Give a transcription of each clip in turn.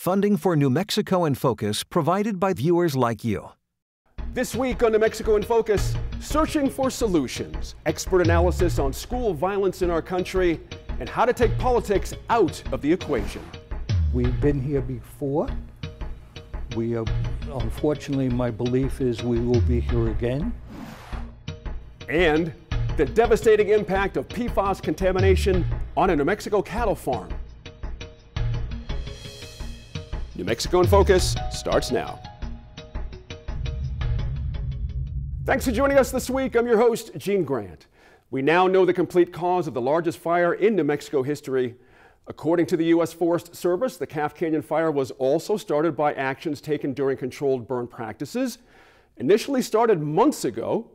funding for New Mexico in Focus provided by viewers like you. This week on New Mexico in Focus, searching for solutions, expert analysis on school violence in our country, and how to take politics out of the equation. We've been here before. Unfortunately, my belief is we will be here again. And the devastating impact of PFAS contamination on a New Mexico cattle farm. New Mexico in Focus starts now. Thanks for joining us this week. I'm your host, Gene Grant. We now know the complete cause of the largest fire in New Mexico history. According to the U.S. Forest Service, the Calf Canyon fire was also started by actions taken during controlled burn practices. Initially started months ago,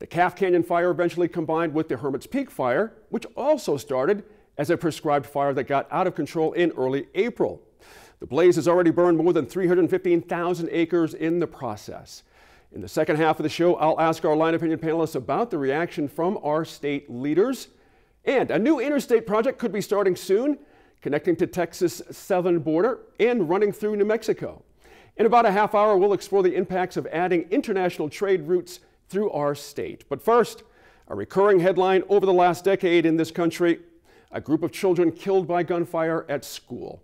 the Calf Canyon fire eventually combined with the Hermit's Peak fire, which also started as a prescribed fire that got out of control in early April. The blaze has already burned more than 315,000 acres in the process. In the second half of the show, I'll ask our line opinion panelists about the reaction from our state leaders. And a new interstate project could be starting soon, connecting to Texas' southern border and running through New Mexico. In about a half hour, we'll explore the impacts of adding international trade routes through our state. But first, a recurring headline over the last decade in this country, a group of children killed by gunfire at school.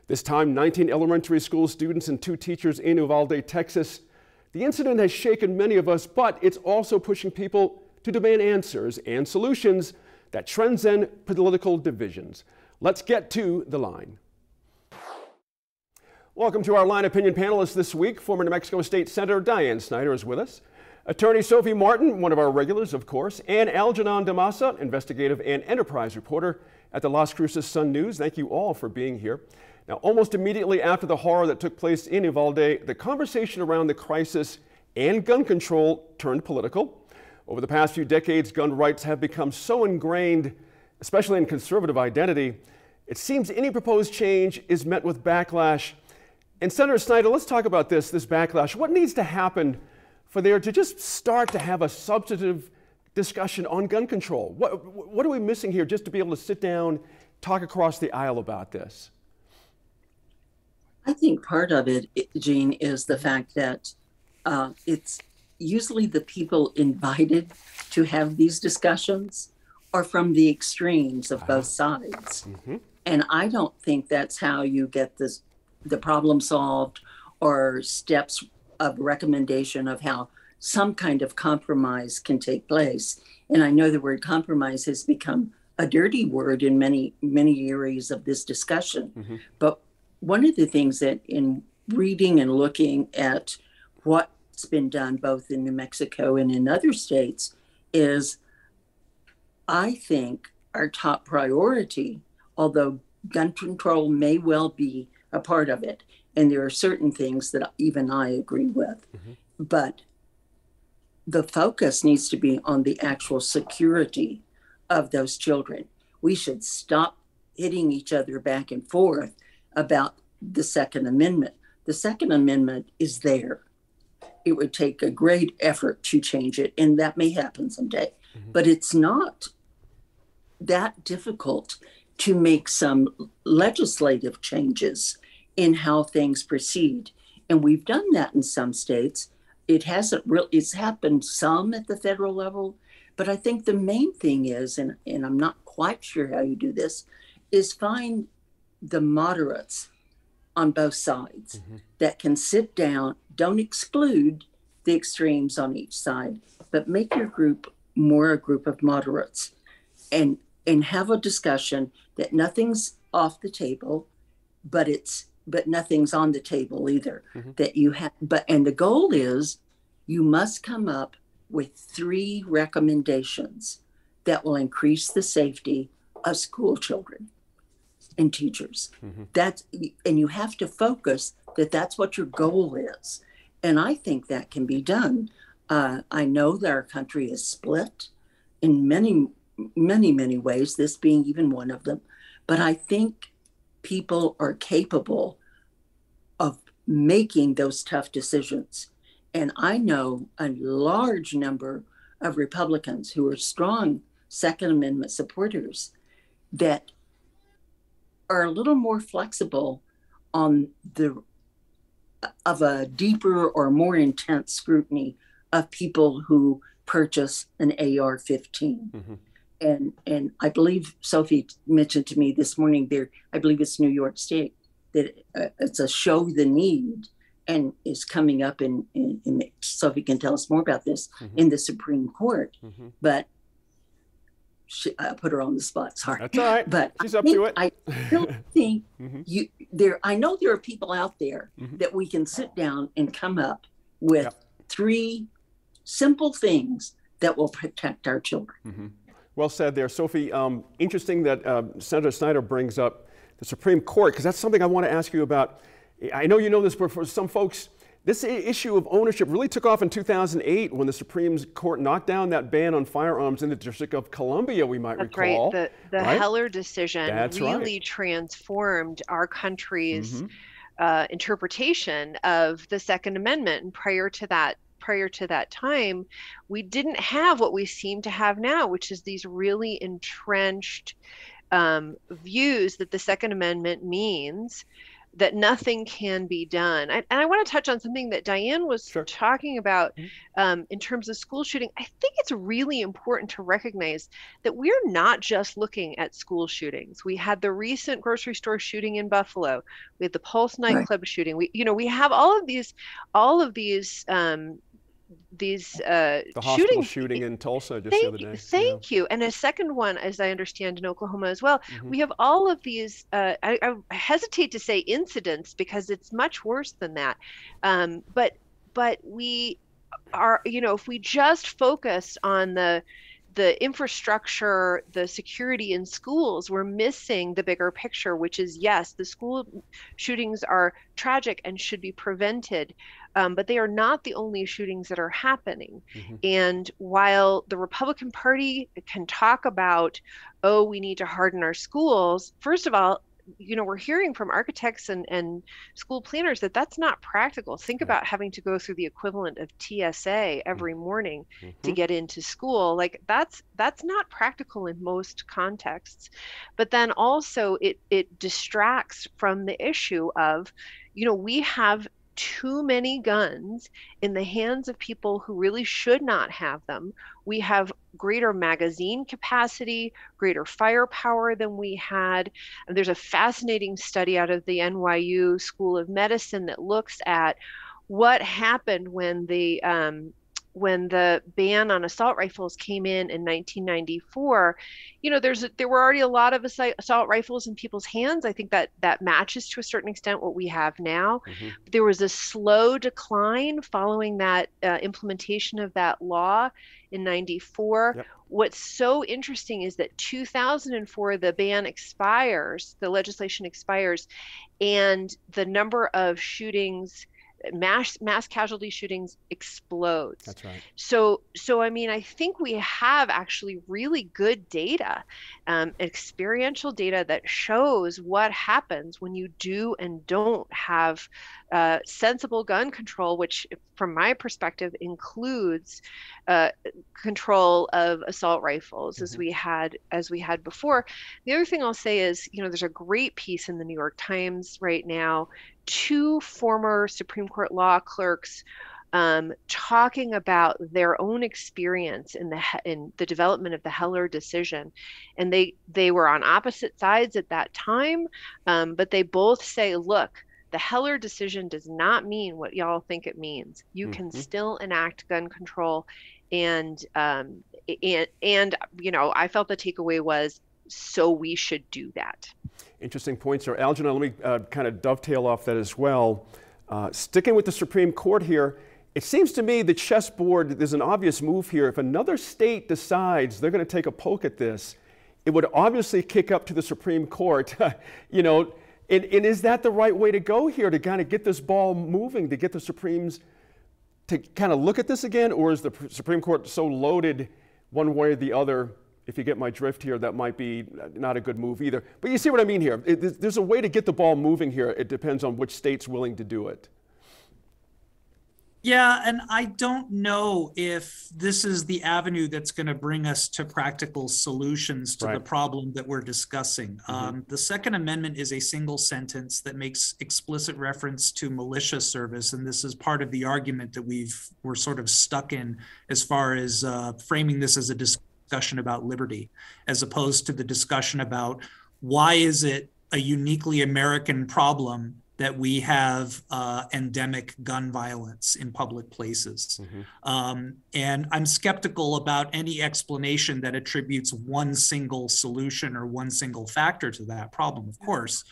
This time, 19 elementary school students and 2 teachers in Uvalde, Texas. The incident has shaken many of us, but it's also pushing people to demand answers and solutions that transcend political divisions. Let's get to the line. Welcome to our line opinion panelists this week. Former New Mexico State Senator Diane Snyder is with us. Attorney Sophie Martin, one of our regulars, of course, and Algernon Damasa, investigative and enterprise reporter at the Las Cruces Sun-News. Thank you all for being here. Now, almost immediately after the horror that took place in Uvalde, the conversation around the crisis and gun control turned political. Over the past few decades, gun rights have become so ingrained, especially in conservative identity, it seems any proposed change is met with backlash. And Senator Snyder, let's talk about this backlash. What needs to happen for there to just start to have a substantive discussion on gun control? What are we missing here just to be able to sit down, talk across the aisle about this? I think part of it, Gene, is the fact that it's usually the people invited to have these discussions are from the extremes of both sides. Mm-hmm. And I don't think that's how you get the problem solved or steps of recommendation of how some kind of compromise can take place. And I know the word compromise has become a dirty word in many, many areas of this discussion. Mm-hmm. But one of the things that in reading and looking at what's been done both in New Mexico and in other states is, I think our top priority, although gun control may well be a part of it, and there are certain things that even I agree with, mm-hmm. but the focus needs to be on the actual security of those children. We should stop hitting each other back and forth about the Second Amendment. The Second Amendment is there. It would take a great effort to change it, and that may happen someday. Mm-hmm. But it's not that difficult to make some legislative changes in how things proceed. And we've done that in some states. It hasn't really, it's happened some at the federal level, but I think the main thing is, and I'm not quite sure how you do this, is find the moderates on both sides mm-hmm. that can sit down, don't exclude the extremes on each side, but make your group more a group of moderates and have a discussion that nothing's off the table, but nothing's on the table either. Mm-hmm. That you have, and the goal is you must come up with 3 recommendations that will increase the safety of school children and teachers. Mm-hmm. And you have to focus that's what your goal is. And I think that can be done. I know that our country is split in many, many, many ways, this being even one of them. But I think people are capable of making those tough decisions. And I know a large number of Republicans who are strong Second Amendment supporters that are a little more flexible on a deeper or more intense scrutiny of people who purchase an AR-15. Mm-hmm. And I believe Sophie mentioned to me this morning there, I believe it's New York State, that it's a show the need and is coming up in Sophie can tell us more about this, mm-hmm. in the Supreme Court. Mm-hmm. But I put her on the spot, sorry. That's all right. But she's up to it. I still think mm-hmm. I know there are people out there mm-hmm. that we can sit down and come up with yep. 3 simple things that will protect our children. Mm-hmm. Well said there, Sophie. Interesting that Senator Snyder brings up the Supreme Court, because that's something I want to ask you about. I know you know this, but for some folks, this issue of ownership really took off in 2008 when the Supreme Court knocked down that ban on firearms in the District of Columbia, we might recall. Right. The right? Heller decision That's really right. transformed our country's mm-hmm. interpretation of the Second Amendment. And prior to that time, we didn't have what we seem to have now, which is these really entrenched views that the Second Amendment means that nothing can be done. And I want to touch on something that Diane was sure. talking about in terms of school shooting. I think it's really important to recognize that we're not just looking at school shootings. We had the recent grocery store shooting in Buffalo. We had the Pulse nightclub right. shooting. We have all of these the hospital shooting in Tulsa just the other day. Thank you. And a second one, as I understand, in Oklahoma as well. Mm-hmm. We have all of these, I hesitate to say incidents because it's much worse than that. But we are, if we just focus on the infrastructure, the security in schools, we're missing the bigger picture, which is, yes, the school shootings are tragic and should be prevented, but they are not the only shootings that are happening. Mm-hmm. And while the Republican Party can talk about, oh, we need to harden our schools, first of all, we're hearing from architects and school planners that that's not practical. Think about having to go through the equivalent of TSA every morning mm-hmm. to get into school. Like that's not practical in most contexts. But then also it distracts from the issue of, we have too many guns in the hands of people who really should not have them. We have greater magazine capacity, greater firepower than we had. And there's a fascinating study out of the NYU School of Medicine that looks at what happened when the ban on assault rifles came in 1994. There were already a lot of assault rifles in people's hands. I think that matches to a certain extent what we have now. Mm-hmm. There was a slow decline following that implementation of that law in 94. Yep. What's so interesting is that 2004, the ban expires, the legislation expires, and the number of shootings, mass casualty shootings explodes. That's right. So I mean, I think we have actually really good data, experiential data that shows what happens when you do and don't have sensible gun control, which from my perspective includes control of assault rifles, mm-hmm. as we had before. The other thing I'll say is, there's a great piece in the New York Times right now, 2 former Supreme Court law clerks talking about their own experience in the development of the Heller decision. And they were on opposite sides at that time, but they both say, look, the Heller decision does not mean what y'all think it means. You mm-hmm. can still enact gun control. And I felt the takeaway was, so we should do that. Interesting points there. Algernon, let me kind of dovetail off that as well. Sticking with the Supreme Court here, it seems to me the chessboard, there's an obvious move here. If another state decides they're going to take a poke at this, it would obviously kick up to the Supreme Court. And is that the right way to go here, to kind of get this ball moving, to get the Supremes to kind of look at this again? Or is the Supreme Court so loaded one way or the other? If you get my drift here, that might be not a good move either. But you see what I mean here. There's a way to get the ball moving here. It depends on which state's willing to do it. Yeah, and I don't know if this is the avenue that's going to bring us to practical solutions to the problem that we're discussing. The Second Amendment is a single sentence that makes explicit reference to militia service, and this is part of the argument that we're sort of stuck in as far as framing this as a discussion about liberty, as opposed to the discussion about why is it a uniquely American problem that we have endemic gun violence in public places. And I'm skeptical about any explanation that attributes one single solution or one single factor to that problem, of course.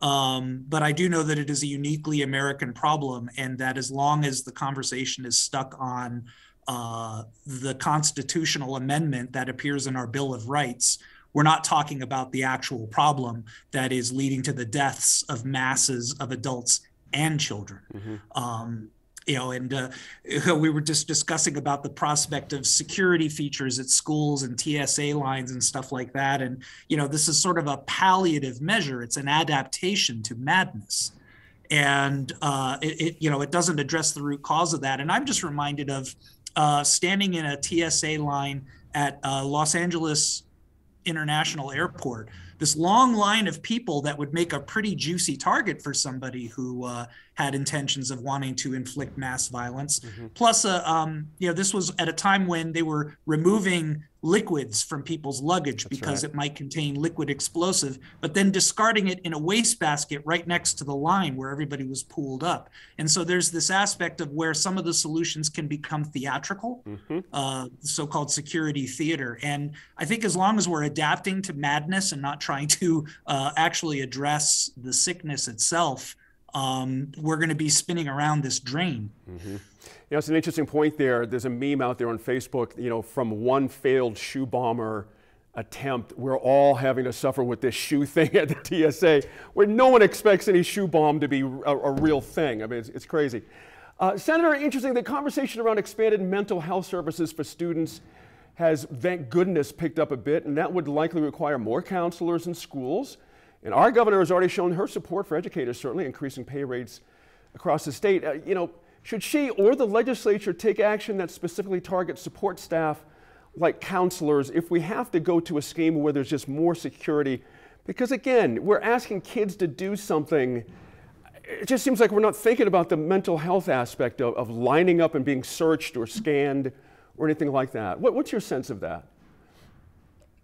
But I do know that it is a uniquely American problem, and that as long as the conversation is stuck on the constitutional amendment that appears in our Bill of Rights, we're not talking about the actual problem that is leading to the deaths of masses of adults and children. You know, and we were just discussing about the prospect of security features at schools and TSA lines and stuff like that. And, you know, this is sort of a palliative measure. It's an adaptation to madness. And it doesn't address the root cause of that. And I'm just reminded of standing in a TSA line at Los Angeles International Airport, this long line of people that would make a pretty juicy target for somebody who had intentions of wanting to inflict mass violence. Plus, this was at a time when they were removing liquids from people's luggage because it might contain liquid explosive, but then discarding it in a wastebasket right next to the line where everybody was pooled up. And so there's this aspect of where some of the solutions can become theatrical, so-called security theater. And I think as long as we're adapting to madness and not trying to actually address the sickness itself, we're going to be spinning around this drain. You know, it's an interesting point there. There's a meme out there on Facebook, you know, from one failed shoe bomber attempt, we're all having to suffer with this shoe thing at the TSA, where no one expects any shoe bomb to be a real thing. I mean, it's crazy. Senator, interesting, the conversation around expanded mental health services for students has, thank goodness, picked up a bit, and that would likely require more counselors in schools. And our governor has already shown her support for educators, certainly increasing pay rates across the state. You know, should she or the legislature take action that specifically targets support staff like counselors if we have to go to a scheme where there's just more security? Because again, we're asking kids to do something. It just seems like we're not thinking about the mental health aspect of lining up and being searched or scanned or anything like that. What's your sense of that?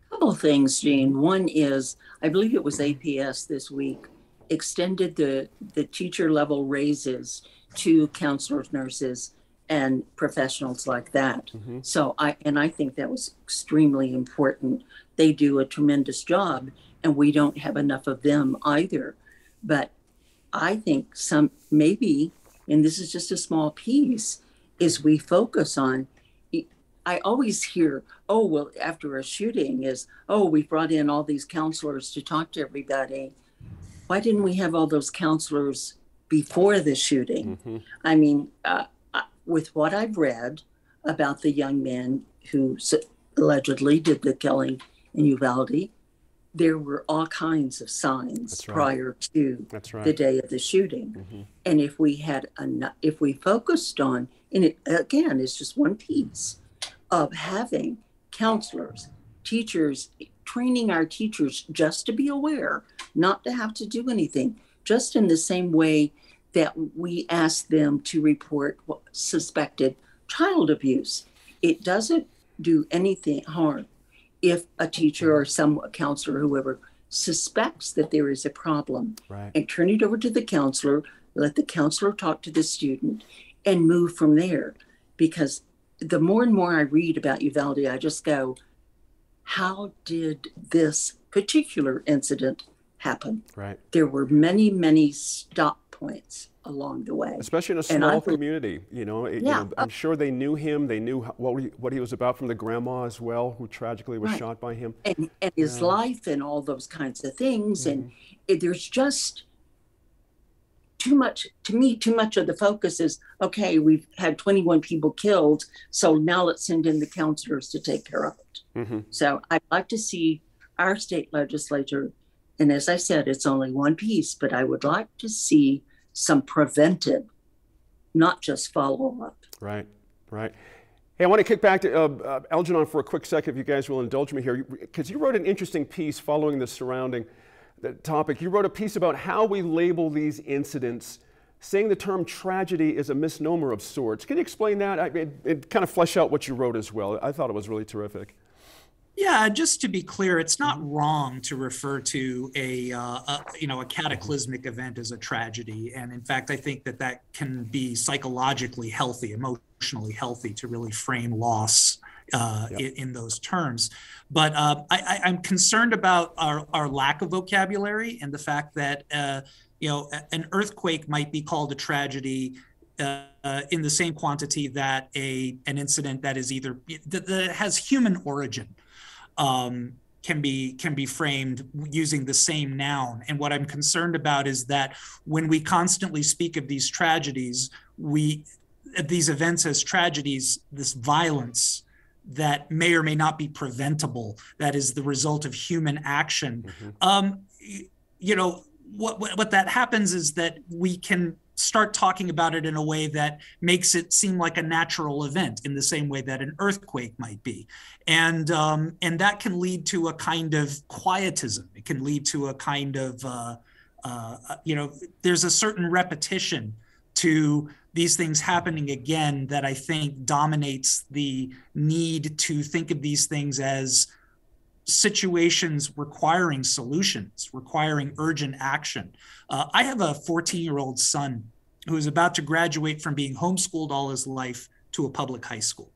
A couple of things, Gene. One is, I believe it was APS this week, extended the teacher level raises to counselors, nurses, and professionals like that. So I think that was extremely important. They do a tremendous job, and we don't have enough of them either. But I think maybe, and this is just a small piece, is we focus on, I always hear, oh, well, after a shooting we brought in all these counselors to talk to everybody. Why didn't we have all those counselors before the shooting? I mean, with what I've read about the young men who allegedly did the killing in Uvalde, there were all kinds of signs prior to the day of the shooting. And if we focused on, and it again is just one piece of having counselors, teachers, training our teachers just to be aware, not to have to do anything, just in the same way that we ask them to report suspected child abuse. It doesn't do anything harm if a teacher or some counselor, whoever, suspects that there is a problem, and turn it over to the counselor, let the counselor talk to the student, and move from there. Because the more and more I read about Uvalde, I just go, how did this particular incident happen? There were many, many stop points along the way. Especially in a small community, you know, I'm sure they knew him. They knew what he was about from the grandma as well, who tragically was shot by him. And his life and all those kinds of things. And there's just too much, to me, too much of the focus is, okay, we've had 21 people killed, so now let's send in the counselors to take care of it. So I'd like to see our state legislature, and as I said, it's only one piece, but I would like to see some preventive not just follow up. Right, right. Hey, I want to kick back to Algernon for a quick second, if you guys will indulge me here, because you wrote an interesting piece following the surrounding topic. You wrote a piece about how we label these incidents, saying the term tragedy is a misnomer of sorts. Can you explain that? It kind of flesh out what you wrote as well. I thought it was really terrific. Yeah, just to be clear, it's not wrong to refer to a cataclysmic event as a tragedy, and in fact, I think that can be psychologically healthy, emotionally healthy, to really frame loss in those terms. But I'm concerned about our lack of vocabulary and the fact that an earthquake might be called a tragedy in the same quantity that an incident that is either that has human origin can be framed using the same noun. And what I'm concerned about is that when we constantly speak of these tragedies, these events as tragedies, this violence that may or may not be preventable, that is the result of human action. What that happens is that we can start talking about it in a way that makes it seem like a natural event, in the same way that an earthquake might be. And that can lead to a kind of quietism. It can lead to a kind of, there's a certain repetition to these things happening again that I think dominates the need to think of these things as situations requiring solutions, requiring urgent action. I have a 14-year-old son who is about to graduate from being homeschooled all his life to a public high school.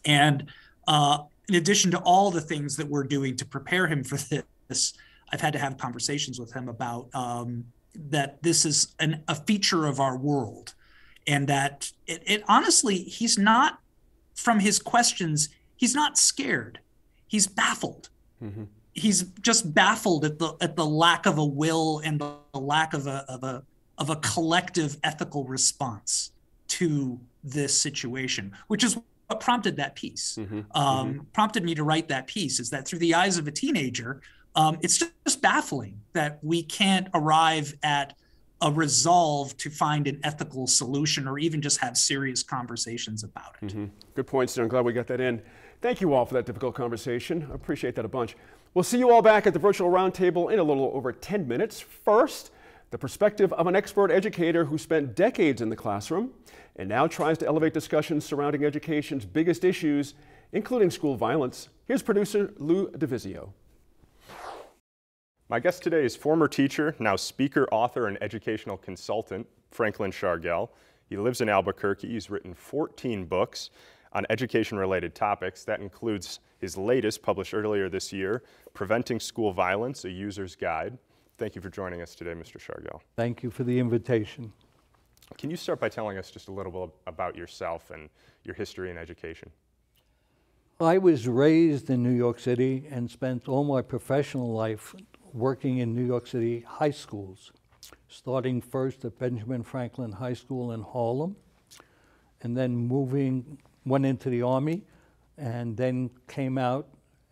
And in addition to all the things that we're doing to prepare him for this, I've had to have conversations with him about that this is a feature of our world, and that it honestly, he's not, from his questions, he's not scared. He's baffled. He's just baffled at the lack of a will and the lack of a collective ethical response to this situation, which is what prompted that piece. Prompted me to write that piece, is that through the eyes of a teenager, it's just baffling that we can't arrive at a resolve to find an ethical solution, or even just have serious conversations about it. Good point, Stan. I'm glad we got that in. Thank you all for that difficult conversation. I appreciate that a bunch. We'll see you all back at the virtual roundtable in a little over 10 minutes. First, the perspective of an expert educator who spent decades in the classroom and now tries to elevate discussions surrounding education's biggest issues, including school violence. Here's producer Lou DeVizio. My guest today is former teacher, now speaker, author, and educational consultant, Franklin Shargel. He lives in Albuquerque. He's written 14 books on education-related topics. That includes his latest, published earlier this year, Preventing School Violence, A User's Guide. Thank you for joining us today, Mr. Shargel. Thank you for the invitation. Can you start by telling us just a little bit about yourself and your history in education? I was raised in New York City and spent all my professional life working in New York City high schools, starting first at Benjamin Franklin High School in Harlem, and then went into the Army, and then came out,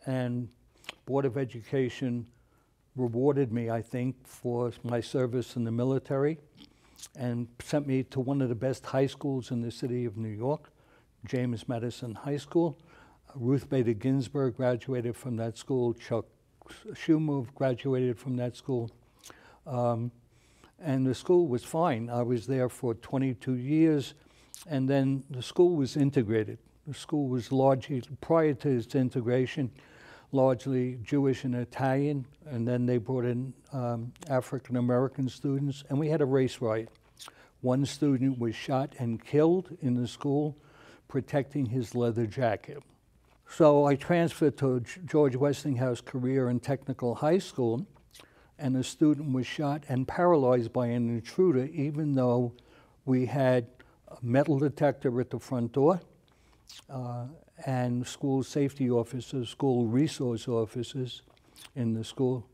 and Board of Education rewarded me, I think, for my service in the military, and sent me to one of the best high schools in the city of New York, James Madison High School. Ruth Bader Ginsburg graduated from that school. Chuck Schumer graduated from that school. And the school was fine. I was there for 22 years, and then the school was integrated. The school was largely, prior to its integration, largely Jewish and Italian, and then they brought in African-American students, and we had a race riot. One student was shot and killed in the school protecting his leather jacket. So I transferred to George Westinghouse Career and Technical High School, and a student was shot and paralyzed by an intruder, even though we had a metal detector at the front door, and school safety officers, school resource officers in the school.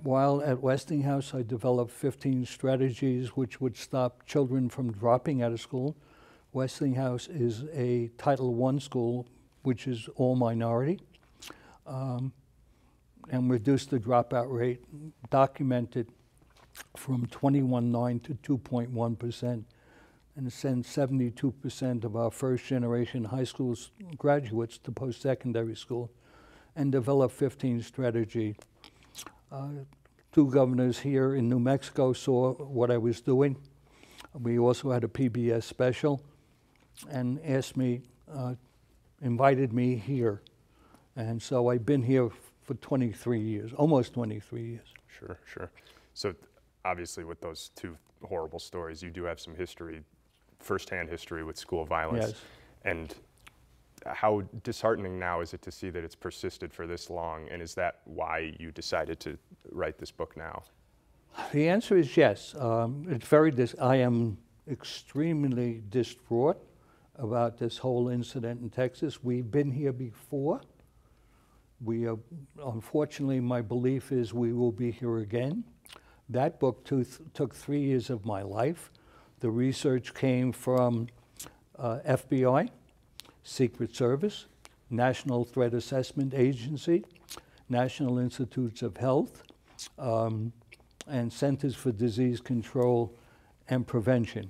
While at Westinghouse, I developed 15 strategies which would stop children from dropping out of school. Westinghouse is a Title I school, which is all minority, and reduced the dropout rate, documented from 21.9 to 2.1%. and send 72% of our first-generation high school graduates to post-secondary school, and develop 15 strategy. Two governors here in New Mexico saw what I was doing. We also had a PBS special and asked me, invited me here. And so I've been here for 23 years, almost 23 years. Sure, sure. So obviously with those two horrible stories, you do have some history, firsthand history with school violence. Yes. And how disheartening now is it to see that it's persisted for this long? And is that why you decided to write this book now? The answer is yes. It's very I am extremely distraught about this whole incident in Texas. We've been here before. We unfortunately, my belief is we will be here again. That book took 3 years of my life. The research came from FBI, Secret Service, National Threat Assessment Agency, National Institutes of Health, and Centers for Disease Control and Prevention,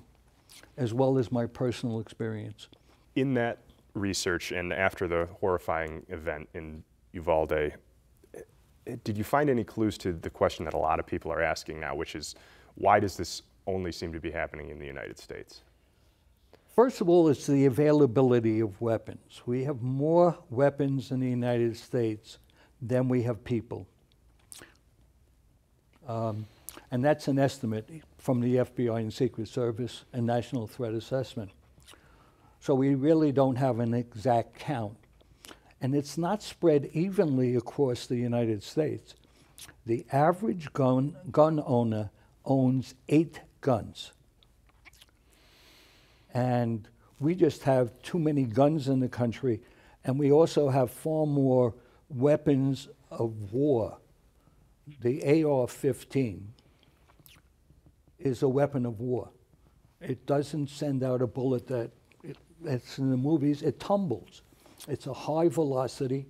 as well as my personal experience. In that research and after the horrifying event in Uvalde, did you find any clues to the question that a lot of people are asking now, which is, why does this only seem to be happening in the United States? First of all, it's the availability of weapons. We have more weapons in the United States than we have people. And that's an estimate from the FBI and Secret Service and National Threat Assessment. So we really don't have an exact count. And it's not spread evenly across the United States. The average gun owner owns 8 guns. And we just have too many guns in the country, and we also have far more weapons of war. The AR-15 is a weapon of war. It doesn't send out a bullet that's in the movies, it tumbles. It's a high velocity,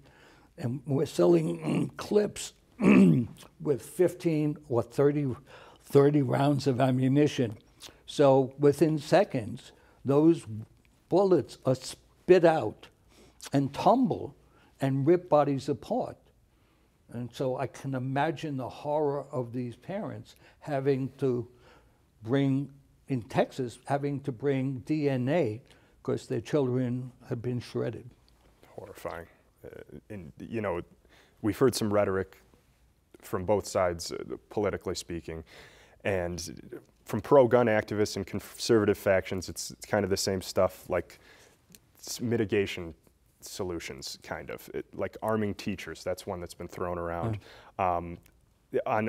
and we're selling clips with 15 or 30 rounds of ammunition. So within seconds, those bullets are spit out and tumble and rip bodies apart. And so I can imagine the horror of these parents having to bring, in Texas, having to bring DNA because their children have been shredded. Horrifying. And, you know, we've heard some rhetoric from both sides, politically speaking, and from pro-gun activists and conservative factions, it's kind of the same stuff, like mitigation solutions, kind of. Like arming teachers, that's one that's been thrown around. On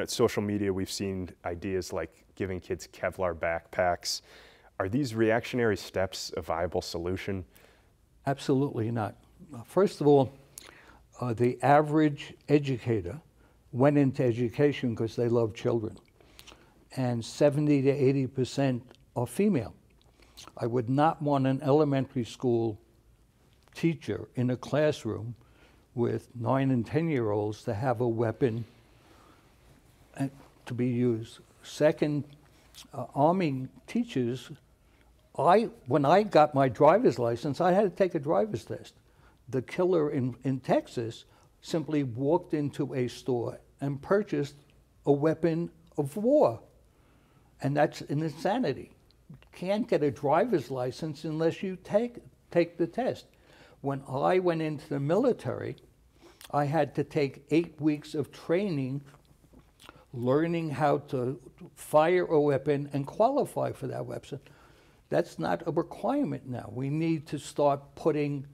social media, we've seen ideas like giving kids Kevlar backpacks. Are these reactionary steps a viable solution? Absolutely not. First of all, the average educator went into education because they love children. And 70 to 80% are female. I would not want an elementary school teacher in a classroom with 9 and 10-year-olds to have a weapon to be used. Second, arming teachers, when I got my driver's license, I had to take a driver's test. The killer in Texas simply walked into a store and purchased a weapon of war. And that's an insanity. You can't get a driver's license unless you take the test. When I went into the military, I had to take 8 weeks of training, learning how to fire a weapon and qualify for that weapon. That's not a requirement now. We need to start putting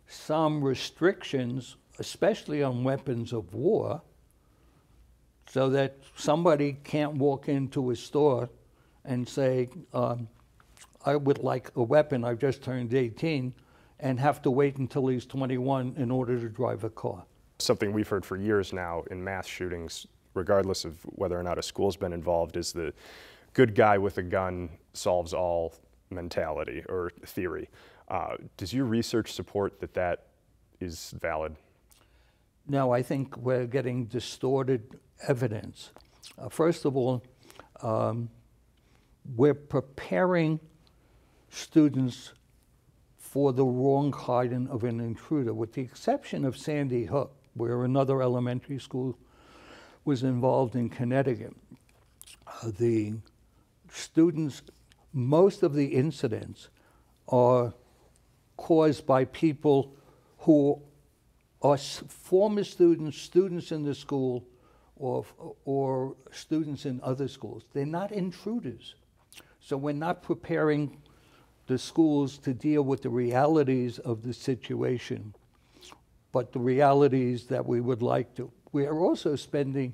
some restrictions, especially on weapons of war, so that somebody can't walk into a store and say, I would like a weapon, I've just turned 18, and have to wait until he's 21 in order to drive a car. Something we've heard for years now in mass shootings, regardless of whether or not a school's been involved, is the good guy with a gun solves all mentality or theory. Does your research support that that is valid? No, I think we're getting distorted evidence. First of all, we're preparing students for the wrong kind of an intruder, with the exception of Sandy Hook, where another elementary school was involved in Connecticut. The students, most of the incidents are caused by people who are former students, students in the school, or students in other schools. They're not intruders. So we're not preparing the schools to deal with the realities of the situation, but the realities that we would like to. We are also spending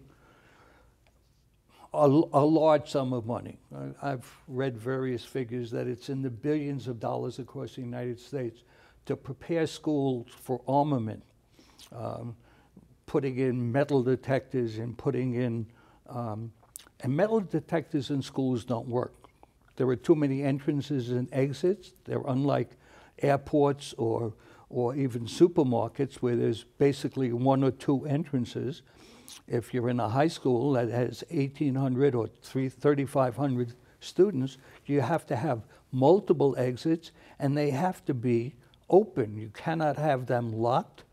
a large sum of money. I've read various figures that it's in the billions of dollars across the United States to prepare schools for armament, putting in metal detectors and putting in, and metal detectors in schools don't work. There are too many entrances and exits. They're unlike airports or even supermarkets where there's basically one or two entrances. If you're in a high school that has 1,800 or 3,500 students, you have to have multiple exits, and they have to be open. You cannot have them locked.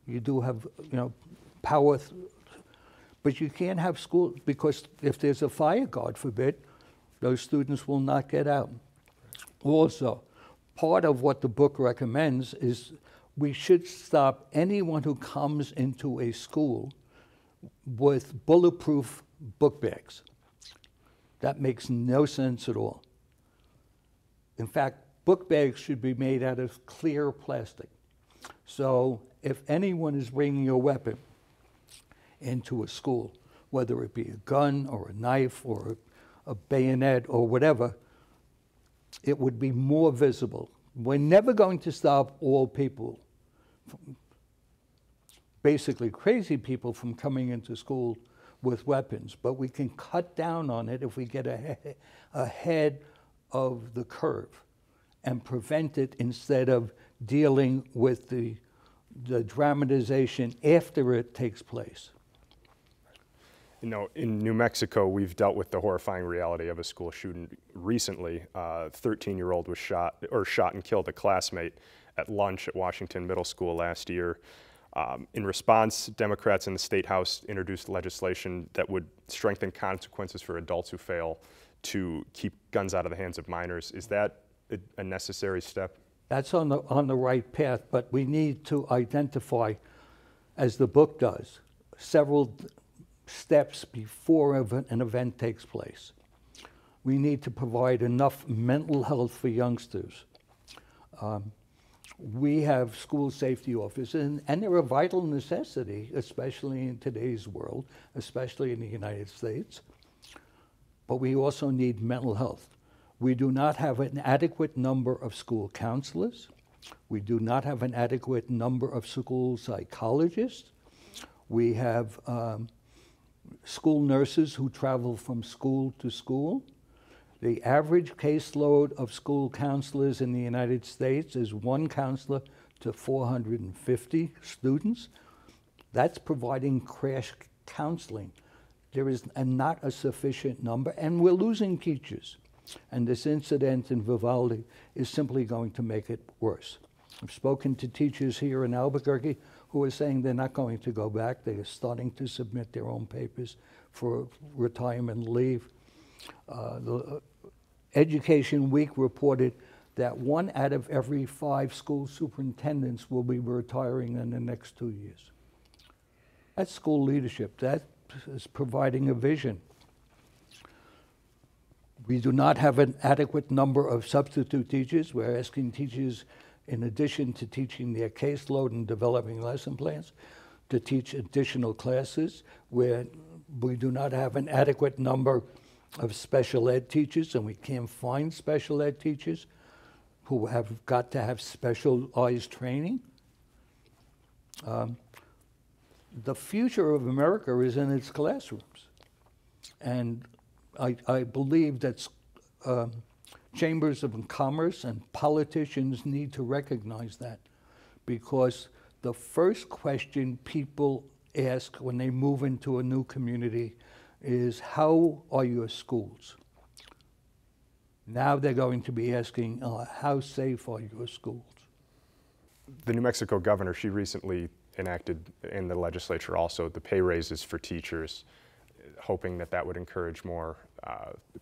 You do have, power, but you can't have school, because if there's a fire, God forbid, those students will not get out. Also, part of what the book recommends is we should stop anyone who comes into a school with bulletproof book bags. That makes no sense at all. In fact, book bags should be made out of clear plastic. So if anyone is bringing a weapon into a school, whether it be a gun or a knife or a bayonet or whatever, it would be more visible. We're never going to stop all people, basically crazy people, from coming into school with weapons, but we can cut down on it if we get ahead of the curve and prevent it instead of dealing with the dramatization after it takes place. In New Mexico, we've dealt with the horrifying reality of a school shooting recently. A 13-year-old was shot and killed a classmate at lunch at Washington Middle School last year. In response, Democrats in the State House introduced legislation that would strengthen consequences for adults who fail to keep guns out of the hands of minors. Is that a necessary step? That's on the right path, but we need to identify, as the book does, several steps before an event takes place. We need to provide enough mental health for youngsters. We have school safety officers, and they're a vital necessity, especially in today's world, especially in the United States. But we also need mental health. We do not have an adequate number of school counselors. We do not have an adequate number of school psychologists. We have school nurses who travel from school to school. The average caseload of school counselors in the United States is one counselor to 450 students. That's providing crash counseling. There is not a sufficient number, and we're losing teachers. And this incident in Vivaldi is simply going to make it worse. I've spoken to teachers here in Albuquerque who are saying they're not going to go back. They are starting to submit their own papers for retirement leave. The Education Week reported that 1 out of every 5 school superintendents will be retiring in the next 2 years. That's school leadership. That is providing a vision. We do not have an adequate number of substitute teachers. We're asking teachers, in addition to teaching their caseload and developing lesson plans, to teach additional classes. Where we do not have an adequate number of special ed teachers, and we can't find special ed teachers who have got to have specialized training. The future of America is in its classrooms. And I believe that chambers of commerce and politicians need to recognize that, because the first question people ask when they move into a new community is, how are your schools? Now they're going to be asking, how safe are your schools? The New Mexico governor, she recently enacted in the legislature also the pay raises for teachers, hoping that that would encourage more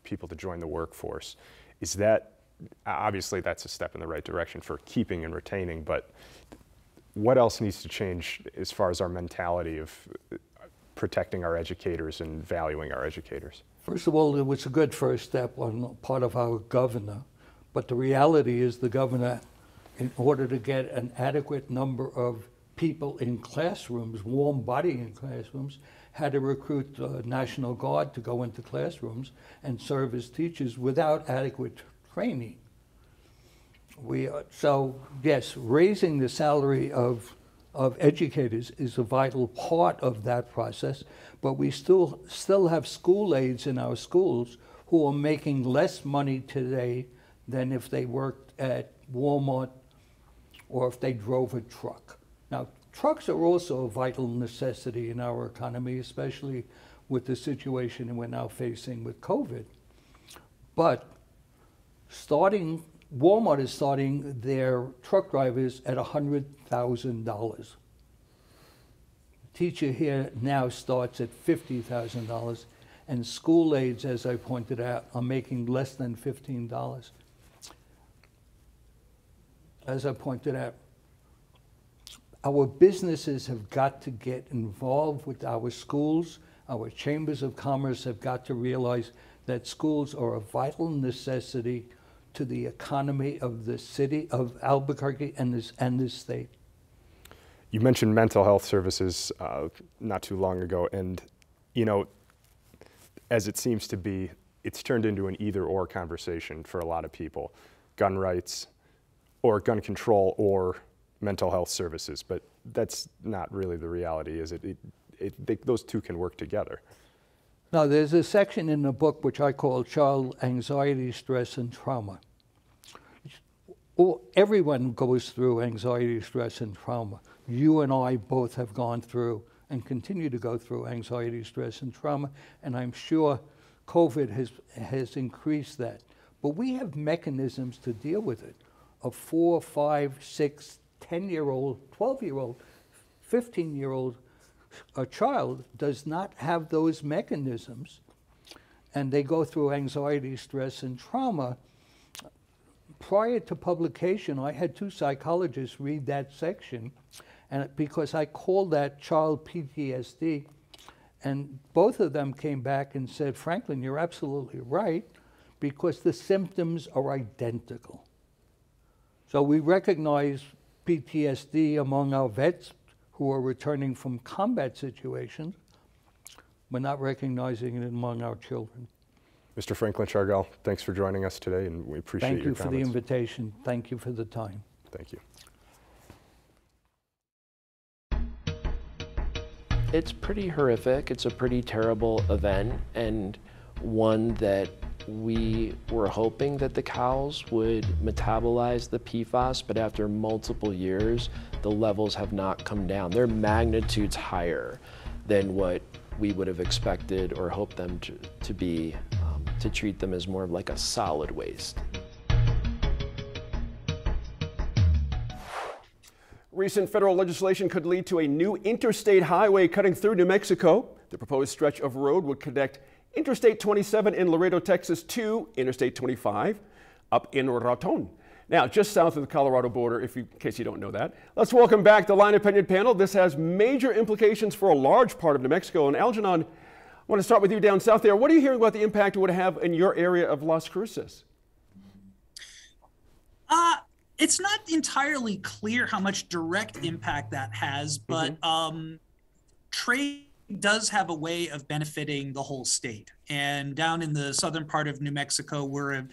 people to join the workforce. Is that, obviously that's a step in the right direction for keeping and retaining, but what else needs to change as far as our mentality of protecting our educators and valuing our educators? First of all, it was a good first step on the part of our governor, but the reality is the governor, in order to get an adequate number of people in classrooms, warm body in classrooms, had to recruit the National Guard to go into classrooms and serve as teachers without adequate training. So yes, raising the salary of educators is a vital part of that process, but we still have school aides in our schools who are making less money today than if they worked at Walmart or if they drove a truck. Now, trucks are also a vital necessity in our economy, especially with the situation we're now facing with COVID. But Walmart is starting their truck drivers at $100,000. Teacher here now starts at $50,000, and school aides, as I pointed out, are making less than $15. As I pointed out, our businesses have got to get involved with our schools. Our chambers of commerce have got to realize that schools are a vital necessity to the economy of the city of Albuquerque and this state. You mentioned mental health services not too long ago, and you know, as it seems to be, it's turned into an either-or conversation for a lot of people. Gun rights, or gun control, or mental health services, but that's not really the reality, is it? Those two can work together. Now, there's a section in the book which I call Child Anxiety, Stress, and Trauma. Everyone goes through anxiety, stress, and trauma. You and I both have gone through and continue to go through anxiety, stress, and trauma, and I'm sure COVID has increased that. But we have mechanisms to deal with it. A 4, 5, 6, 10-year-old, 12-year-old, 15-year-old, a child does not have those mechanisms, and they go through anxiety, stress, and trauma. Prior to publication, I had 2 psychologists read that section, and because I called that child PTSD, and both of them came back and said, Franklin, you're absolutely right, because the symptoms are identical. So we recognize PTSD among our vets who are returning from combat situations. We're not recognizing it among our children. Mr. Franklin Shargel, thanks for joining us today, and we appreciate your comments. Thank you for the invitation. Thank you for the time. Thank you. It's pretty horrific. It's a pretty terrible event, and one that we were hoping that the cows would metabolize the PFAS, but after multiple years, the levels have not come down. They're magnitudes higher than what we would have expected or hoped them to be, to treat them as more of like a solid waste. Recent federal legislation could lead to a new interstate highway cutting through New Mexico. The proposed stretch of road would connect Interstate 27 in Laredo, Texas to Interstate 25 up in Raton. Now, just south of the Colorado border, in case you don't know that. Let's welcome back the Line Opinion panel. This has major implications for a large part of New Mexico. And Algernon, I want to start with you down south there. What are you hearing about the impact it would have in your area of Las Cruces? It's not entirely clear how much direct impact that has, but trade does have a way of benefiting the whole state. And down in the southern part of New Mexico, we're a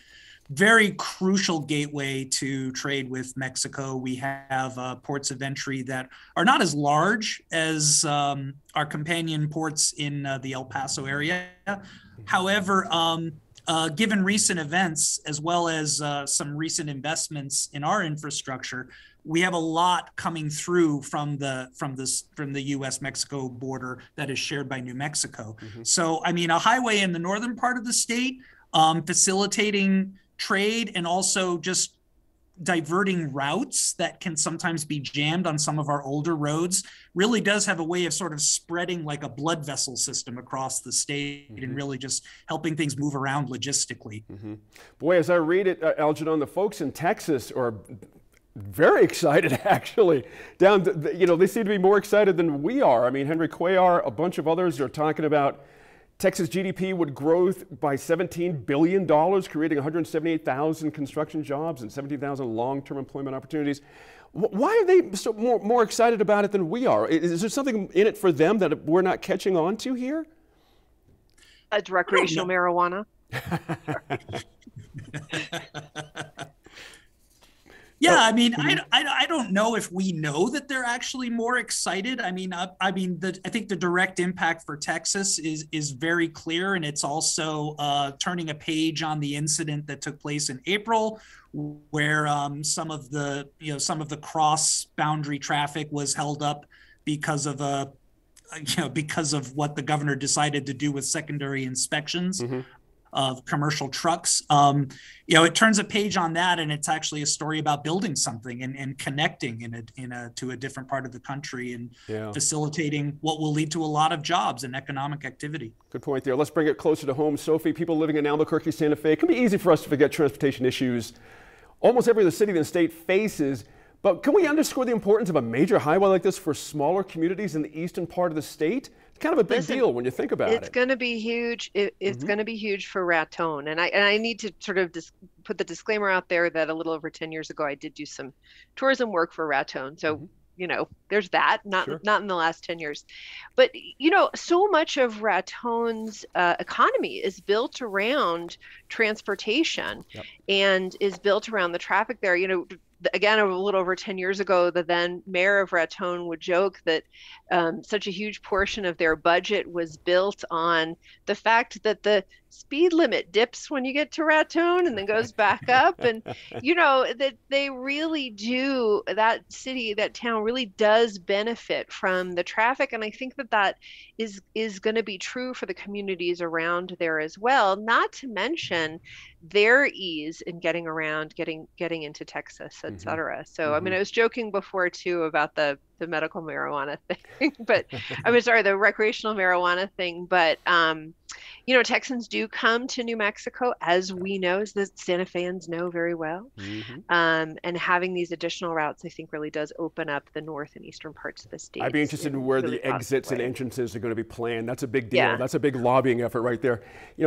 very crucial gateway to trade with Mexico. We have ports of entry that are not as large as our companion ports in the El Paso area. However, given recent events, as well as some recent investments in our infrastructure, we have a lot coming through from the U.S.-Mexico border that is shared by New Mexico. So, I mean, a highway in the northern part of the state, facilitating trade and also just diverting routes that can sometimes be jammed on some of our older roads really does have a way of sort of spreading like a blood vessel system across the state and really just helping things move around logistically. Boy, as I read it, Algernon, the folks in Texas are very excited, actually. They seem to be more excited than we are. I mean, Henry Cuellar, a bunch of others are talking about Texas GDP would grow by $17 billion, creating 178,000 construction jobs and 17,000 long-term employment opportunities. Why are they so more excited about it than we are? Is there something in it for them that we're not catching on to here? It's recreational marijuana. Yeah, I mean, I don't know if we know that they're actually more excited. I mean, I think the direct impact for Texas is very clear, and it's also turning a page on the incident that took place in April, where some of the cross boundary traffic was held up because of what the governor decided to do with secondary inspections of commercial trucks. It turns a page on that, and it's actually a story about building something and connecting to a different part of the country and facilitating what will lead to a lot of jobs and economic activity. Good point there. Let's bring it closer to home. Sophie, people living in Albuquerque, Santa Fe, it can be easy for us to forget transportation issues almost every other city in the state faces. But can we underscore the importance of a major highway like this for smaller communities in the eastern part of the state? It's kind of a big deal when you think about it. It's going to be huge. It's going to be huge for Raton. And I need to sort of put the disclaimer out there that a little over 10 years ago, I did do some tourism work for Raton. So, there's that, not in the last 10 years. But, so much of Raton's economy is built around transportation and is built around the traffic there. Again, a little over 10 years ago, the then mayor of Raton would joke that such a huge portion of their budget was built on the fact that the speed limit dips when you get to Raton and then goes back up. And, that they really do, that town really does benefit from the traffic. And I think that is going to be true for the communities around there as well, not to mention their ease in getting around, getting into Texas, et cetera. So, I mean, I was joking before too about the medical marijuana thing, but the recreational marijuana thing. But, Texans do come to New Mexico, as we know, as the Santa Feans know very well. And having these additional routes, I think, really does open up the north and eastern parts of the state. I'd be interested in where the exits and entrances are going to be planned. That's a big deal. Yeah. That's a big lobbying effort right there.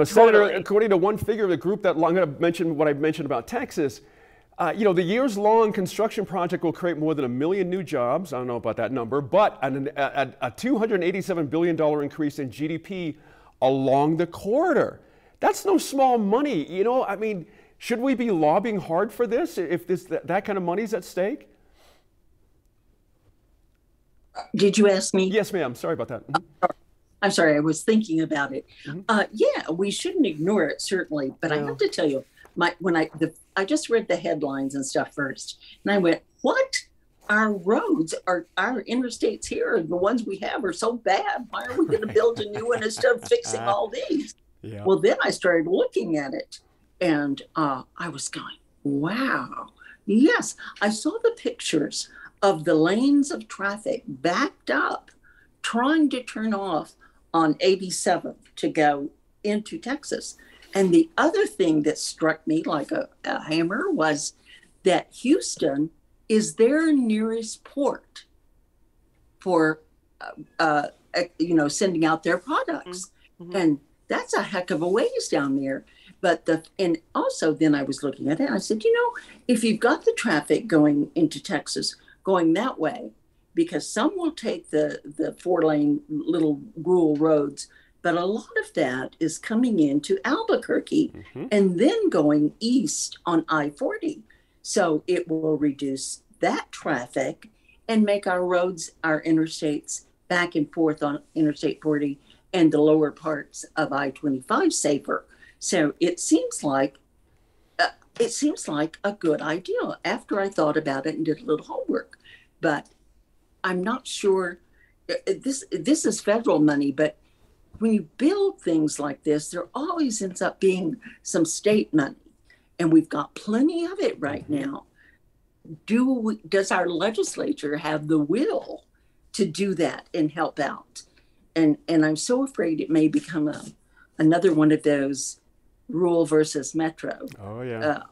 Senator, according to one figure of the group that I'm going to mention what I mentioned about Texas, the years-long construction project will create more than 1 million new jobs. I don't know about that number, but a $287 billion increase in GDP along the corridor. That's no small money. Should we be lobbying hard for this if that kind of money's at stake? Did you ask me? Yes, ma'am. Sorry about that. I'm sorry. I was thinking about it. Yeah, we shouldn't ignore it, certainly. But I have to tell you, I just read the headlines and stuff first, and I went, what? Our roads, our interstates here, the ones we have are so bad. Why are we going to build a new one instead of fixing all these? Yeah. Well, then I started looking at it, and I was going, wow. Yes, I saw the pictures of the lanes of traffic backed up, trying to turn off on 87 to go into Texas. And the other thing that struck me like a hammer was that Houston is their nearest port for, sending out their products. And that's a heck of a ways down there. And also then I was looking at it and I said, if you've got the traffic going into Texas, going that way, because some will take the 4-lane little rural roads, but a lot of that is coming into Albuquerque and then going east on I-40. So it will reduce that traffic and make our roads, our interstates back and forth on Interstate 40 and the lower parts of I-25 safer. So it seems like a good idea after I thought about it and did a little homework. But I'm not sure, this is federal money, but when you build things like this, there always ends up being some state money. and we've got plenty of it right now. Does our legislature have the will to do that and help out? And I'm so afraid it may become another one of those rural versus metro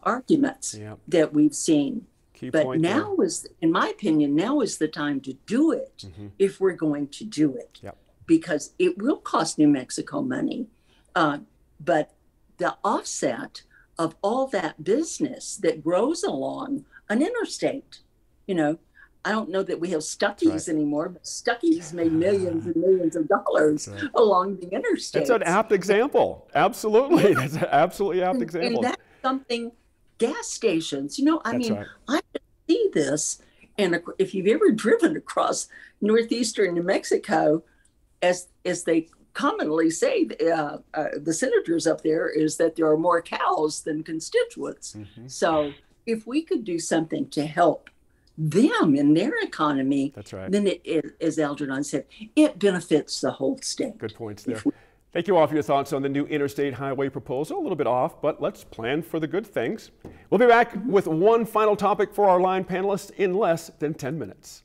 arguments that we've seen. But now is, in my opinion, now is the time to do it if we're going to do it, because it will cost New Mexico money. But the offset of all that business that grows along an interstate, I don't know that we have Stuckey's anymore, but Stuckey's made millions and millions of dollars along the interstate. That's an apt example. Absolutely. That's an absolutely apt example. And that's something, gas stations, I see this. And if you've ever driven across northeastern New Mexico, as they commonly say, the senators up there, is that there are more cows than constituents. So if we could do something to help them in their economy, then as Algernon said, it benefits the whole state. Good points there. Thank you all for your thoughts on the new interstate highway proposal. A little bit off, but let's plan for the good things. We'll be back with one final topic for our line panelists in less than 10 minutes.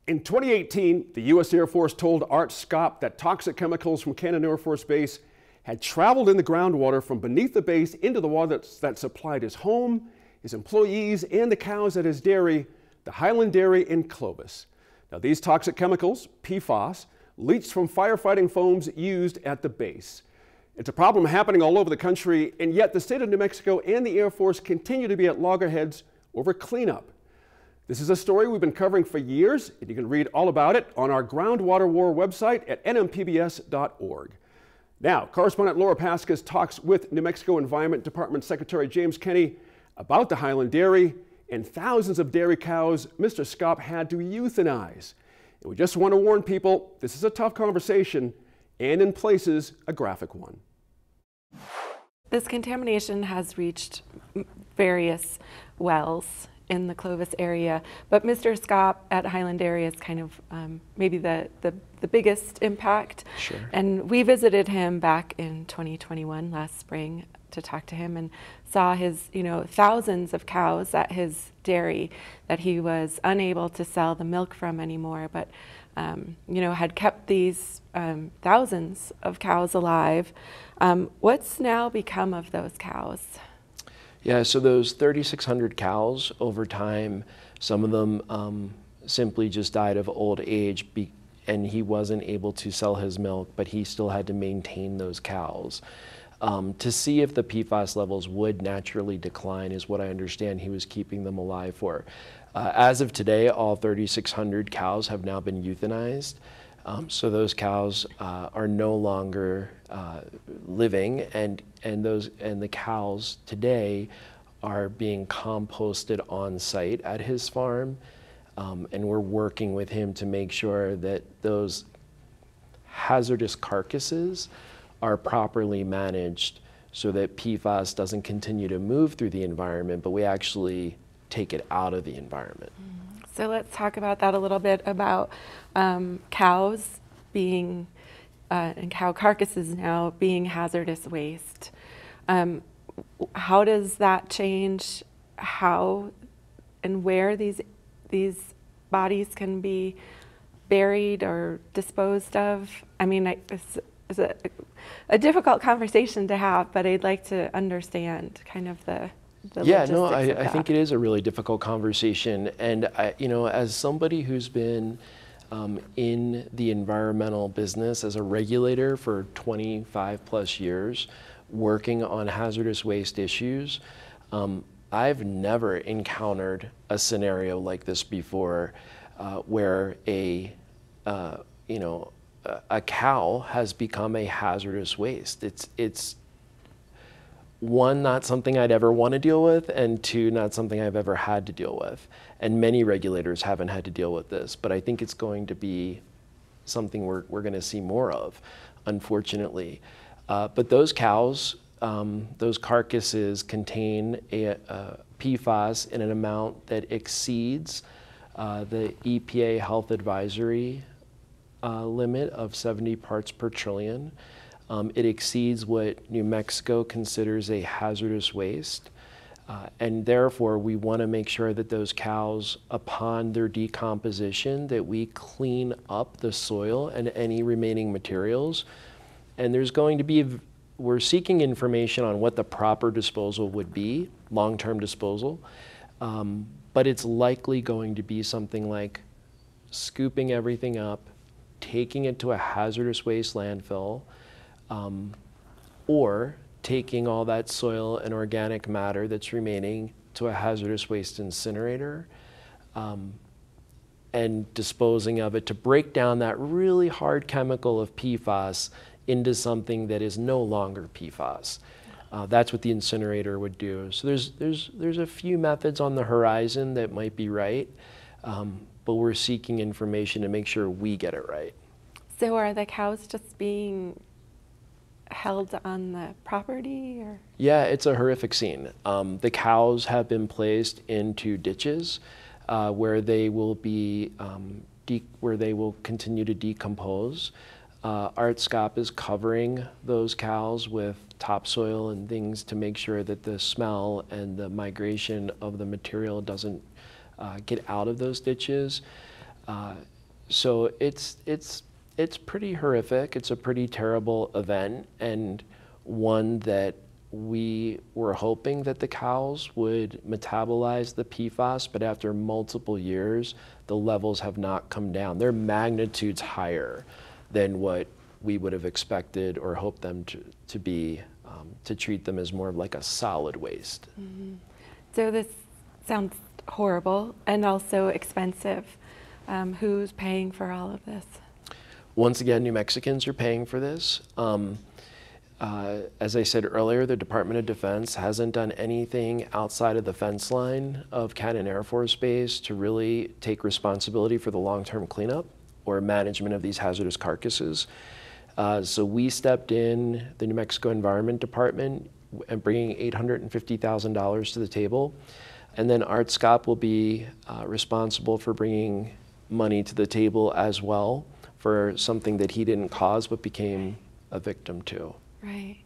In 2018, the U.S. Air Force told Art Scop that toxic chemicals from Cannon Air Force Base had traveled in the groundwater from beneath the base into the water that supplied his home, his employees, and the cows at his dairy, the Highland Dairy in Clovis. Now, these toxic chemicals, PFAS, leached from firefighting foams used at the base. It's a problem happening all over the country, and yet the state of New Mexico and the Air Force continue to be at loggerheads over cleanup. This is a story we've been covering for years, and you can read all about it on our Groundwater War website at nmpbs.org. Now, correspondent Laura Paskus talks with New Mexico Environment Department Secretary James Kenney about the Highland Dairy and thousands of dairy cows Mr. Scop had to euthanize. And we just want to warn people, this is a tough conversation and in places a graphic one. This contamination has reached various wells in the Clovis area, but Mr. Scop at Highland Dairy is kind of maybe the biggest impact. Sure. And we visited him back in 2021, last spring, to talk to him and saw his, thousands of cows at his dairy that he was unable to sell the milk from anymore, but had kept these thousands of cows alive. What's now become of those cows? Yeah, so those 3,600 cows over time, some of them simply just died of old age and he wasn't able to sell his milk, but he still had to maintain those cows. To see if the PFAS levels would naturally decline is what I understand he was keeping them alive for. As of today, all 3,600 cows have now been euthanized. So those cows are no longer living, and the cows today are being composted on site at his farm, and we're working with him to make sure that those hazardous carcasses are properly managed so that PFAS doesn't continue to move through the environment, but we actually take it out of the environment. So let's talk about that a little bit, about cows being, and cow carcasses now being hazardous waste. How does that change how and where these bodies can be buried or disposed of? I mean, it's a difficult conversation to have, but I'd like to understand kind of the yeah, no, I think it is a really difficult conversation. And as somebody who's been in the environmental business as a regulator for 25 plus years, working on hazardous waste issues, I've never encountered a scenario like this before, where a cow has become a hazardous waste. It's one, not something I'd ever want to deal with, and two, not something I've ever had to deal with. And many regulators haven't had to deal with this, but I think it's going to be something we're going to see more of, unfortunately. But those cows, those carcasses contain a PFAS in an amount that exceeds the EPA health advisory limit of 70 parts per trillion. It exceeds what New Mexico considers a hazardous waste. And therefore, we want to make sure that those cows, upon their decomposition, that we clean up the soil and any remaining materials. And there's going to be, we're seeking information on what the proper disposal would be, long-term disposal. But it's likely going to be something like scooping everything up, taking it to a hazardous waste landfill, or taking all that soil and organic matter that's remaining to a hazardous waste incinerator, and disposing of it to break down that really hard chemical of PFAS into something that is no longer PFAS. That's what the incinerator would do. So there's a few methods on the horizon that might be right, but we're seeking information to make sure we get it right. So are the cows just being held on the property, or? Yeah, it's a horrific scene. The cows have been placed into ditches where they will be where they will continue to decompose. ArtScop is covering those cows with topsoil and things to make sure that the smell and the migration of the material doesn't get out of those ditches. So it's pretty horrific. It's a pretty terrible event, and one that we were hoping that the cows would metabolize the PFAS, but after multiple years, the levels have not come down. They're magnitudes higher than what we would have expected or hoped them to be, to treat them as more of like a solid waste. Mm-hmm. So this sounds horrible and also expensive. Who's paying for all of this? Once again, New Mexicans are paying for this. As I said earlier, the Department of Defense hasn't done anything outside of the fence line of Cannon Air Force Base to really take responsibility for the long-term cleanup or management of these hazardous carcasses. So we stepped in, the New Mexico Environment Department, and bringing $850,000 to the table. And then ArtScop will be responsible for bringing money to the table as well for something that he didn't cause but became a victim to. Right.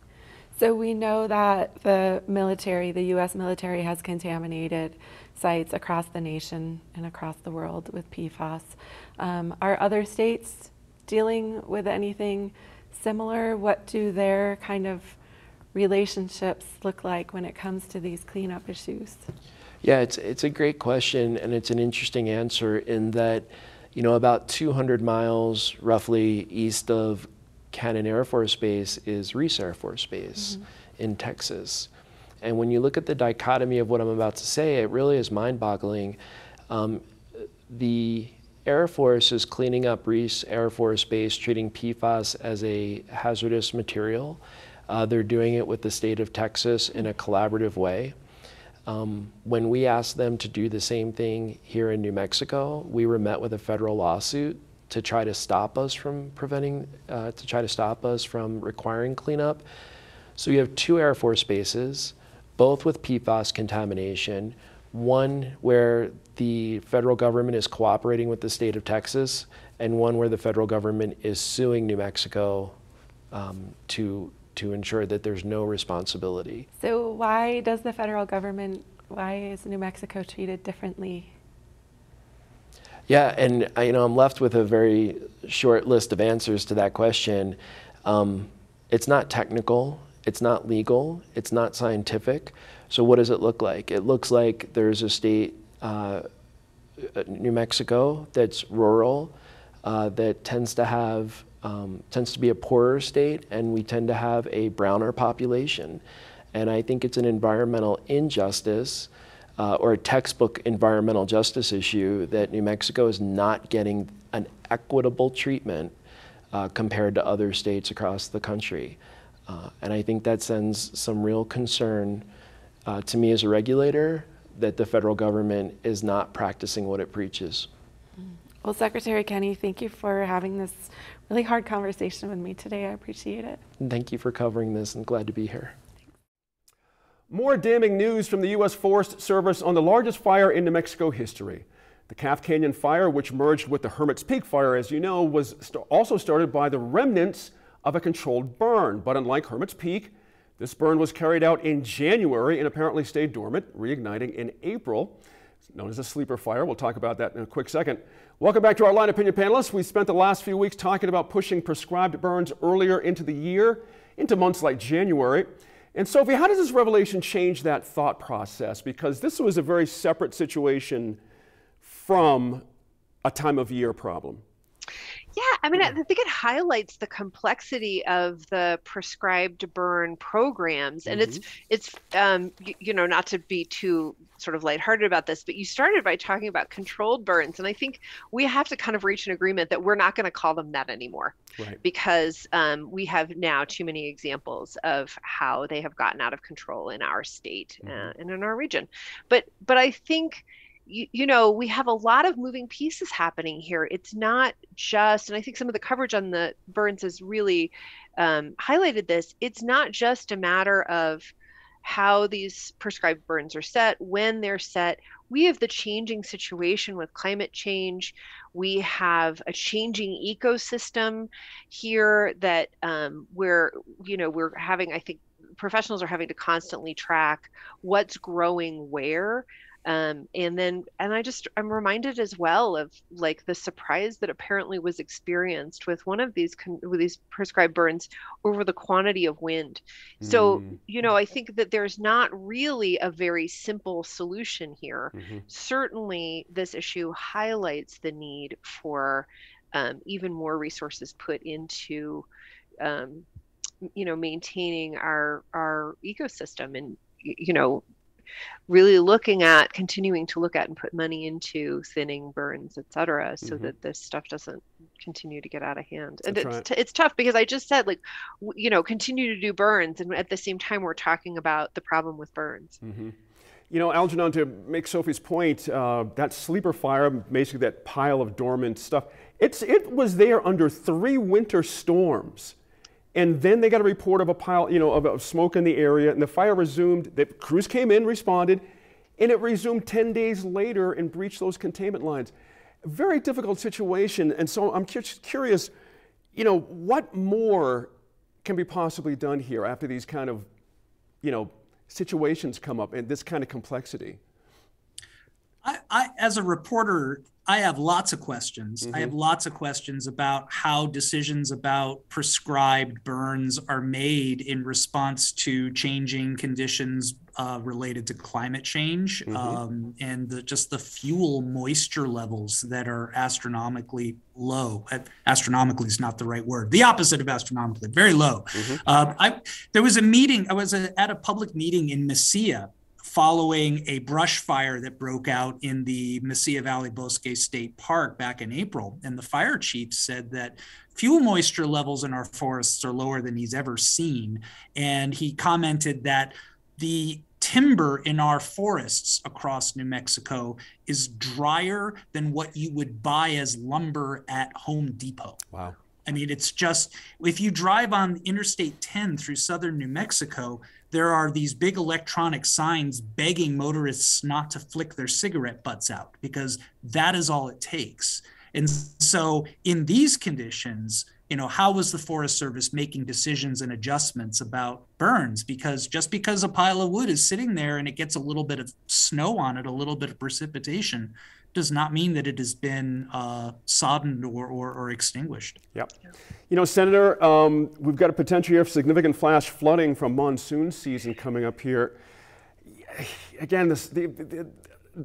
So we know that the military, the U.S. military, has contaminated sites across the nation and across the world with PFAS. Are other states dealing with anything similar? What do their kind of relationships look like when it comes to these cleanup issues? Yeah, it's a great question, and it's an interesting answer in that, you know, about 200 miles roughly east of Cannon Air Force Base is Reese Air Force Base in Texas. And when you look at the dichotomy of what I'm about to say, it really is mind-boggling. The Air Force is cleaning up Reese Air Force Base, treating PFAS as a hazardous material. They're doing it with the state of Texas in a collaborative way. When we asked them to do the same thing here in New Mexico, we were met with a federal lawsuit to try to stop us from requiring cleanup. So you have two Air Force bases, both with PFAS contamination, one where the federal government is cooperating with the state of Texas, and one where the federal government is suing New Mexico to ensure that there's no responsibility. So why does the federal government, why is New Mexico treated differently? Yeah, and I'm left with a very short list of answers to that question. It's not technical, it's not legal, it's not scientific. So what does it look like? It looks like there's a state, New Mexico, that's rural, that tends to be a poorer state, and we tend to have a browner population. And I think it's an environmental injustice or a textbook environmental justice issue that New Mexico is not getting an equitable treatment compared to other states across the country. And I think that sends some real concern to me as a regulator that the federal government is not practicing what it preaches. Well, Secretary Kenney, thank you for having this really hard conversation with me today. I appreciate it. And thank you for covering this, and glad to be here. More damning news from the U.S. Forest Service on the largest fire in New Mexico history. The Calf Canyon fire, which merged with the Hermit's Peak fire, as you know, was also started by the remnants of a controlled burn. But unlike Hermit's Peak, this burn was carried out in January and apparently stayed dormant, reigniting in April. It's known as a sleeper fire. We'll talk about that in a quick second. Welcome back to our Line Opinion panelists. We spent the last few weeks talking about pushing prescribed burns earlier into the year, into months like January. And Sophie, how does this revelation change that thought process? Because this was a very separate situation from a time of year problem. Yeah, I mean, I think it highlights the complexity of the prescribed burn programs, and it's you know, not to be too sort of lighthearted about this, but you started by talking about controlled burns, and I think we have to kind of reach an agreement that we're not going to call them that anymore, right? Because we have now too many examples of how they have gotten out of control in our state and in our region. But I think, you know, we have a lot of moving pieces happening here. It's not just, and I think some of the coverage on the burns has really highlighted this, it's not just a matter of how these prescribed burns are set, when they're set. We have the changing situation with climate change. We have a changing ecosystem here that we're having, I think professionals are having to constantly track what's growing where. And I'm reminded as well of like the surprise that apparently was experienced with one of these prescribed burns over the quantity of wind. So, you know, I think that there's not really a very simple solution here. Certainly this issue highlights the need for even more resources put into, you know, maintaining our ecosystem and, you know, really continuing to look at and put money into thinning burns, et cetera, so that this stuff doesn't continue to get out of hand. And it's tough because I just said, like, you know, continue to do burns, and at the same time we're talking about the problem with burns. You know, Algernon, to make Sophie's point, that sleeper fire, basically that pile of dormant stuff, it was there under 3 winter storms. And then they got a report of a pile, you know, of smoke in the area, and the fire resumed. The crews came in, responded, and it resumed 10 days later and breached those containment lines. A very difficult situation, and so I'm curious, you know, what more can be possibly done here after these kind of, you know, situations come up and this kind of complexity? I as a reporter, I have lots of questions. I have lots of questions about how decisions about prescribed burns are made in response to changing conditions related to climate change and just the fuel moisture levels that are astronomically low. Astronomically is not the right word. The opposite of astronomically, very low. There was a meeting, I was at a public meeting in Mesilla following a brush fire that broke out in the Mesilla Valley Bosque State Park back in April. And the fire chief said that fuel moisture levels in our forests are lower than he's ever seen. And he commented that the timber in our forests across New Mexico is drier than what you would buy as lumber at Home Depot. Wow. I mean, it's just, if you drive on Interstate 10 through southern New Mexico, there are these big electronic signs begging motorists not to flick their cigarette butts out because that is all it takes. And so in these conditions, you know, how was the Forest Service making decisions and adjustments about burns? Because just because a pile of wood is sitting there and it gets a little bit of snow on it, a little bit of precipitation, does not mean that it has been soddened or extinguished. Yep. You know, Senator, we've got a potential here for significant flash flooding from monsoon season coming up here. Again,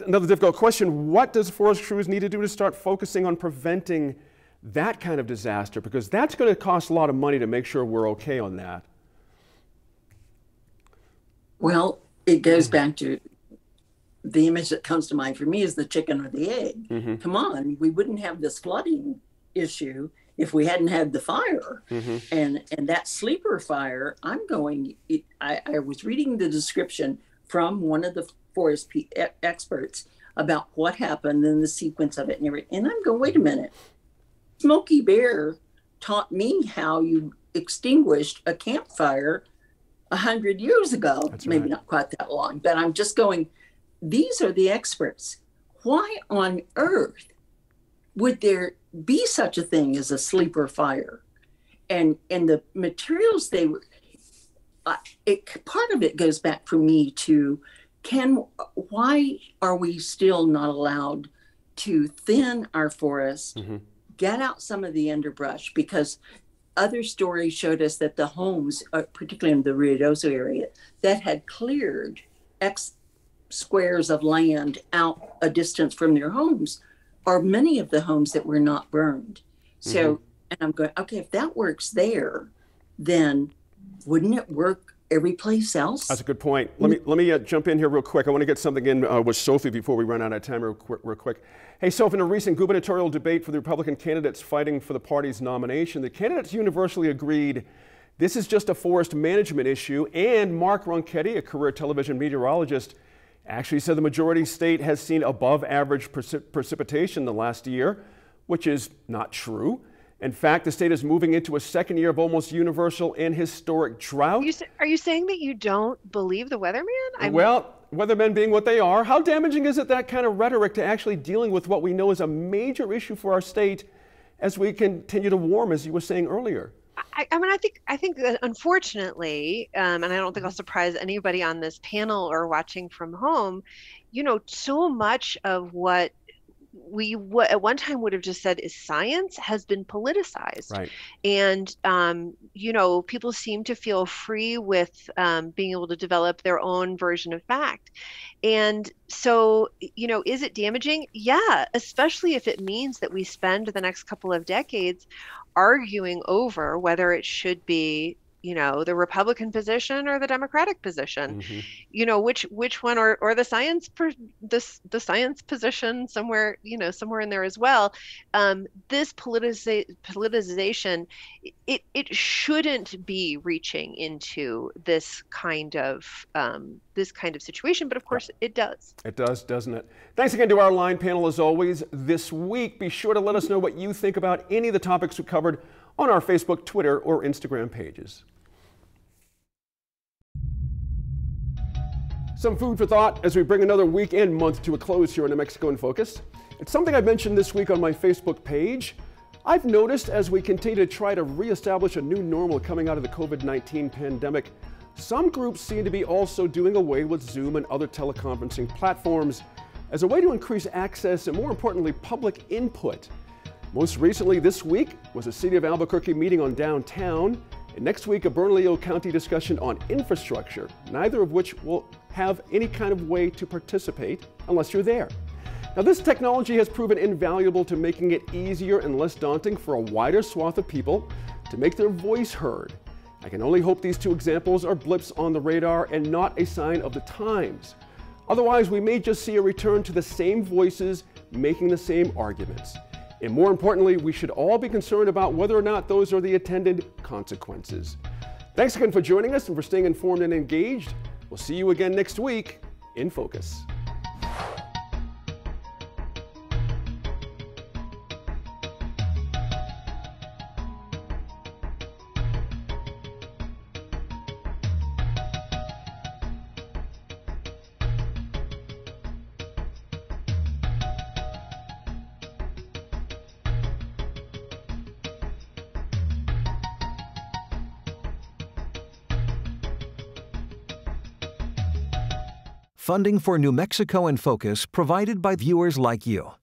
another difficult question, what does forest crews need to do to start focusing on preventing that kind of disaster? Because that's going to cost a lot of money to make sure we're okay on that. Well, it goes back to the image that comes to mind for me is the chicken or the egg. Come on, we wouldn't have this flooding issue if we hadn't had the fire. And that sleeper fire, I was reading the description from one of the forest experts about what happened and the sequence of it and everything. And I'm going, wait a minute. Smokey Bear taught me how you extinguished a campfire 100 years ago. That's maybe right. Not quite that long, but I'm just going, these are the experts. Why on earth would there be such a thing as a sleeper fire? and the materials they were, part of it goes back for me to why are we still not allowed to thin our forests, get out some of the underbrush? Because other stories showed us that the homes, particularly in the Ruidoso area, that had cleared X squares of land out a distance from their homes are many of the homes that were not burned. So, and I'm going, okay, if that works there, then wouldn't it work every place else? That's a good point. Let me jump in here real quick. I want to get something in with Sophie before we run out of time real quick. Hey, Sophie, in a recent gubernatorial debate for the Republican candidates fighting for the party's nomination, the candidates universally agreed this is just a forest management issue, and Mark Ronchetti, a career television meteorologist, actually said the majority state has seen above average precipitation the last year, which is not true. In fact, the state is moving into a second year of almost universal and historic drought. Are you saying that you don't believe the weatherman? Well, weathermen being what they are, how damaging is it, that kind of rhetoric, to actually dealing with what we know is a major issue for our state as we continue to warm, as you were saying earlier? I think that unfortunately, and I don't think I'll surprise anybody on this panel or watching from home, so much of what we at one time would have just said is science has been politicized. Right. And, people seem to feel free with being able to develop their own version of fact. And so, is it damaging? Yeah, especially if it means that we spend the next couple of decades arguing over whether it should be the Republican position or the Democratic position, which one, or the science the science position somewhere in there as well. This politicization, it shouldn't be reaching into this kind of situation, but of course it does. It does, doesn't it? Thanks again to our line panel as always this week. Be sure to let us know what you think about any of the topics we covered on our Facebook, Twitter, or Instagram pages. Some food for thought as we bring another week and month to a close here on New Mexico in Focus. It's something I mentioned this week on my Facebook page. I've noticed as we continue to try to reestablish a new normal coming out of the COVID-19 pandemic, some groups seem to be also doing away with Zoom and other teleconferencing platforms as a way to increase access and, more importantly, public input. Most recently this week was a City of Albuquerque meeting on downtown, and next week a Bernalillo County discussion on infrastructure, neither of which will have any kind of way to participate unless you're there. Now, this technology has proven invaluable to making it easier and less daunting for a wider swath of people to make their voice heard. I can only hope these two examples are blips on the radar and not a sign of the times. Otherwise, we may just see a return to the same voices making the same arguments. And more importantly, we should all be concerned about whether or not those are the attended consequences. Thanks again for joining us and for staying informed and engaged. We'll see you again next week in Focus. Funding for New Mexico in Focus provided by viewers like you.